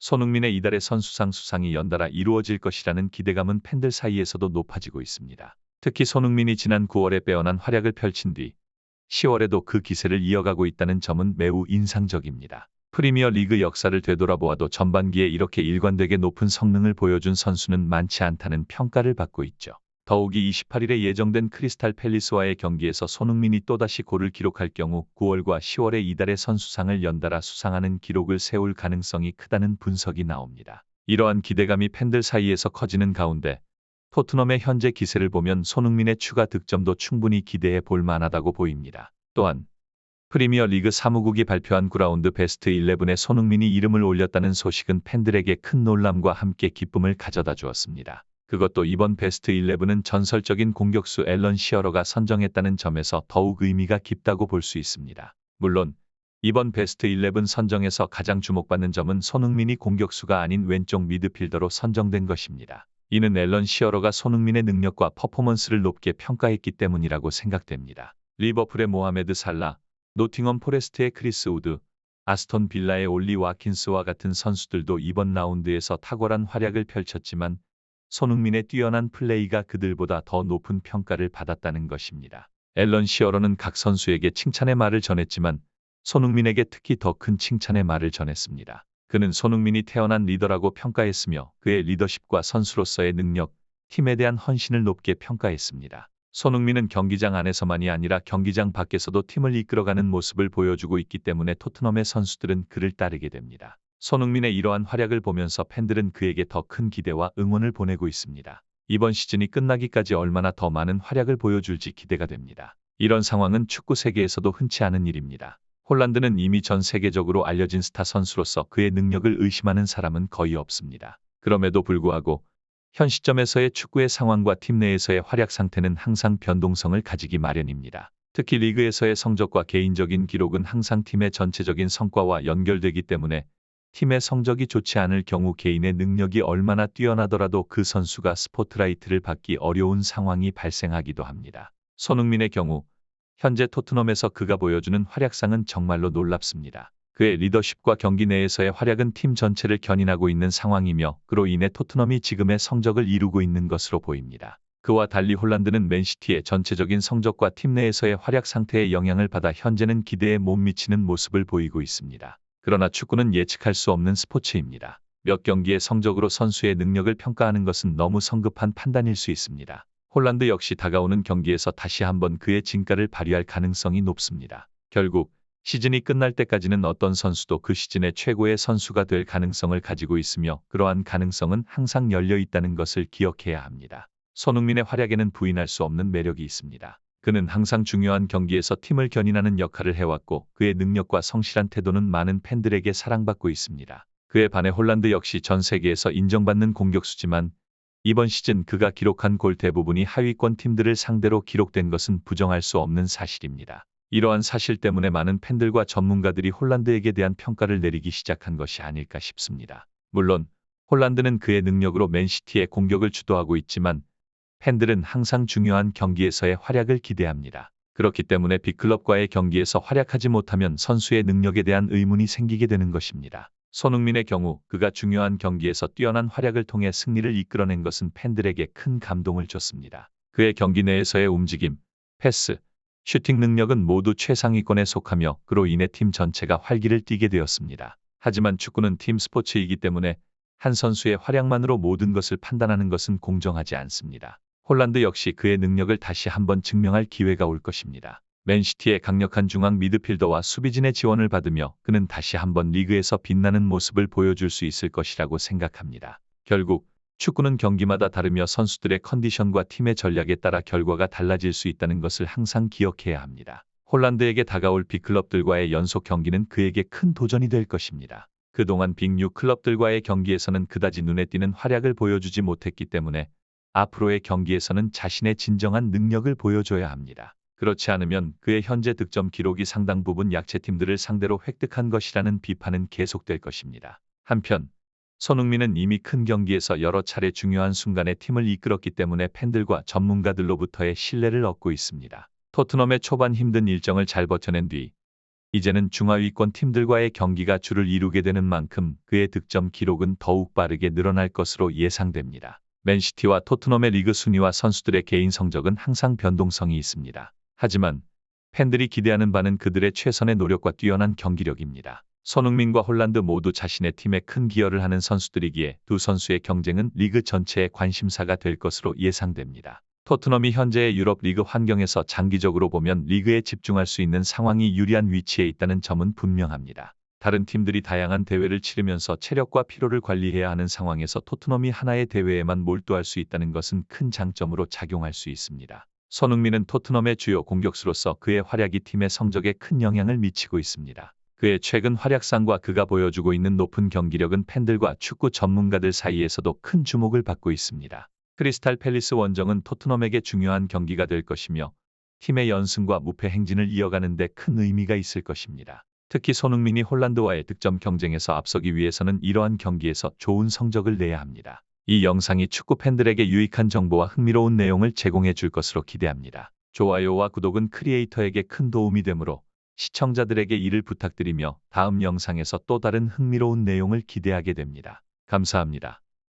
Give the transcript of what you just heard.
손흥민의 이달의 선수상 수상이 연달아 이루어질 것이라는 기대감은 팬들 사이에서도 높아지고 있습니다. 특히 손흥민이 지난 9월에 빼어난 활약을 펼친 뒤 10월에도 그 기세를 이어가고 있다는 점은 매우 인상적입니다. 프리미어 리그 역사를 되돌아보아도 전반기에 이렇게 일관되게 높은 성능을 보여준 선수는 많지 않다는 평가를 받고 있죠. 더욱이 28일에 예정된 크리스탈 팰리스와의 경기에서 손흥민이 또다시 골을 기록할 경우 9월과 10월에 이달의 선수상을 연달아 수상하는 기록을 세울 가능성이 크다는 분석이 나옵니다. 이러한 기대감이 팬들 사이에서 커지는 가운데 토트넘의 현재 기세를 보면 손흥민의 추가 득점도 충분히 기대해 볼 만하다고 보입니다. 또한 프리미어 리그 사무국이 발표한 그라운드 베스트 11에 손흥민이 이름을 올렸다는 소식은 팬들에게 큰 놀람과 함께 기쁨을 가져다 주었습니다. 그것도 이번 베스트 11은 전설적인 공격수 앨런 시어러가 선정했다는 점에서 더욱 의미가 깊다고 볼 수 있습니다. 물론 이번 베스트 11 선정에서 가장 주목받는 점은 손흥민이 공격수가 아닌 왼쪽 미드필더로 선정된 것입니다. 이는 앨런 시어러가 손흥민의 능력과 퍼포먼스를 높게 평가했기 때문이라고 생각됩니다. 리버풀의 모하메드 살라, 노팅엄 포레스트의 크리스 우드, 아스톤 빌라의 올리 와킨스와 같은 선수들도 이번 라운드에서 탁월한 활약을 펼쳤지만 손흥민의 뛰어난 플레이가 그들보다 더 높은 평가를 받았다는 것입니다. 앨런 시어러는 각 선수에게 칭찬의 말을 전했지만 손흥민에게 특히 더 큰 칭찬의 말을 전했습니다. 그는 손흥민이 태어난 리더라고 평가했으며 그의 리더십과 선수로서의 능력, 팀에 대한 헌신을 높게 평가했습니다. 손흥민은 경기장 안에서만이 아니라 경기장 밖에서도 팀을 이끌어가는 모습을 보여주고 있기 때문에 토트넘의 선수들은 그를 따르게 됩니다. 손흥민의 이러한 활약을 보면서 팬들은 그에게 더 큰 기대와 응원을 보내고 있습니다. 이번 시즌이 끝나기까지 얼마나 더 많은 활약을 보여줄지 기대가 됩니다. 이런 상황은 축구 세계에서도 흔치 않은 일입니다. 홀란드는 이미 전 세계적으로 알려진 스타 선수로서 그의 능력을 의심하는 사람은 거의 없습니다. 그럼에도 불구하고 현 시점에서의 축구의 상황과 팀 내에서의 활약 상태는 항상 변동성을 가지기 마련입니다. 특히 리그에서의 성적과 개인적인 기록은 항상 팀의 전체적인 성과와 연결되기 때문에 팀의 성적이 좋지 않을 경우 개인의 능력이 얼마나 뛰어나더라도 그 선수가 스포트라이트를 받기 어려운 상황이 발생하기도 합니다. 손흥민의 경우 현재 토트넘에서 그가 보여주는 활약상은 정말로 놀랍습니다. 그의 리더십과 경기 내에서의 활약은 팀 전체를 견인하고 있는 상황이며 그로 인해 토트넘이 지금의 성적을 이루고 있는 것으로 보입니다. 그와 달리 홀란드는 맨시티의 전체적인 성적과 팀 내에서의 활약 상태에 영향을 받아 현재는 기대에 못 미치는 모습을 보이고 있습니다. 그러나 축구는 예측할 수 없는 스포츠입니다. 몇 경기의 성적으로 선수의 능력을 평가하는 것은 너무 성급한 판단일 수 있습니다. 홀란드 역시 다가오는 경기에서 다시 한번 그의 진가를 발휘할 가능성이 높습니다. 결국 시즌이 끝날 때까지는 어떤 선수도 그 시즌의 최고의 선수가 될 가능성을 가지고 있으며 그러한 가능성은 항상 열려 있다는 것을 기억해야 합니다. 손흥민의 활약에는 부인할 수 없는 매력이 있습니다. 그는 항상 중요한 경기에서 팀을 견인하는 역할을 해왔고 그의 능력과 성실한 태도는 많은 팬들에게 사랑받고 있습니다. 그에 반해 홀란드 역시 전 세계에서 인정받는 공격수지만 이번 시즌 그가 기록한 골 대부분이 하위권 팀들을 상대로 기록된 것은 부정할 수 없는 사실입니다. 이러한 사실 때문에 많은 팬들과 전문가들이 홀란드에게 대한 평가를 내리기 시작한 것이 아닐까 싶습니다. 물론 홀란드는 그의 능력으로 맨시티의 공격을 주도하고 있지만 팬들은 항상 중요한 경기에서의 활약을 기대합니다. 그렇기 때문에 빅클럽과의 경기에서 활약하지 못하면 선수의 능력에 대한 의문이 생기게 되는 것입니다. 손흥민의 경우 그가 중요한 경기에서 뛰어난 활약을 통해 승리를 이끌어낸 것은 팬들에게 큰 감동을 줬습니다. 그의 경기 내에서의 움직임, 패스, 슈팅 능력은 모두 최상위권에 속하며 그로 인해 팀 전체가 활기를 띠게 되었습니다. 하지만 축구는 팀 스포츠이기 때문에 한 선수의 활약만으로 모든 것을 판단하는 것은 공정하지 않습니다. 홀란드 역시 그의 능력을 다시 한번 증명할 기회가 올 것입니다. 맨시티의 강력한 중앙 미드필더와 수비진의 지원을 받으며 그는 다시 한번 리그에서 빛나는 모습을 보여줄 수 있을 것이라고 생각합니다. 결국 축구는 경기마다 다르며 선수들의 컨디션과 팀의 전략에 따라 결과가 달라질 수 있다는 것을 항상 기억해야 합니다. 홀란드에게 다가올 빅클럽들과의 연속 경기는 그에게 큰 도전이 될 것입니다. 그동안 빅6 클럽들과의 경기에서는 그다지 눈에 띄는 활약을 보여주지 못했기 때문에 앞으로의 경기에서는 자신의 진정한 능력을 보여줘야 합니다. 그렇지 않으면 그의 현재 득점 기록이 상당 부분 약체팀들을 상대로 획득한 것이라는 비판은 계속될 것입니다. 한편 손흥민은 이미 큰 경기에서 여러 차례 중요한 순간에 팀을 이끌었기 때문에 팬들과 전문가들로부터의 신뢰를 얻고 있습니다. 토트넘의 초반 힘든 일정을 잘 버텨낸 뒤 이제는 중하위권 팀들과의 경기가 줄을 이루게 되는 만큼 그의 득점 기록은 더욱 빠르게 늘어날 것으로 예상됩니다. 맨시티와 토트넘의 리그 순위와 선수들의 개인 성적은 항상 변동성이 있습니다. 하지만 팬들이 기대하는 바는 그들의 최선의 노력과 뛰어난 경기력입니다. 손흥민과 홀란드 모두 자신의 팀에 큰 기여를 하는 선수들이기에 두 선수의 경쟁은 리그 전체의 관심사가 될 것으로 예상됩니다. 토트넘이 현재의 유럽 리그 환경에서 장기적으로 보면 리그에 집중할 수 있는 상황이 유리한 위치에 있다는 점은 분명합니다. 다른 팀들이 다양한 대회를 치르면서 체력과 피로를 관리해야 하는 상황에서 토트넘이 하나의 대회에만 몰두할 수 있다는 것은 큰 장점으로 작용할 수 있습니다. 손흥민은 토트넘의 주요 공격수로서 그의 활약이 팀의 성적에 큰 영향을 미치고 있습니다. 그의 최근 활약상과 그가 보여주고 있는 높은 경기력은 팬들과 축구 전문가들 사이에서도 큰 주목을 받고 있습니다. 크리스탈 팰리스 원정은 토트넘에게 중요한 경기가 될 것이며 팀의 연승과 무패 행진을 이어가는 데 큰 의미가 있을 것입니다. 특히 손흥민이 홀란드와의 득점 경쟁에서 앞서기 위해서는 이러한 경기에서 좋은 성적을 내야 합니다. 이 영상이 축구 팬들에게 유익한 정보와 흥미로운 내용을 제공해 줄 것으로 기대합니다. 좋아요와 구독은 크리에이터에게 큰 도움이 되므로 시청자들에게 이를 부탁드리며 다음 영상에서 또 다른 흥미로운 내용을 기대하게 됩니다. 감사합니다.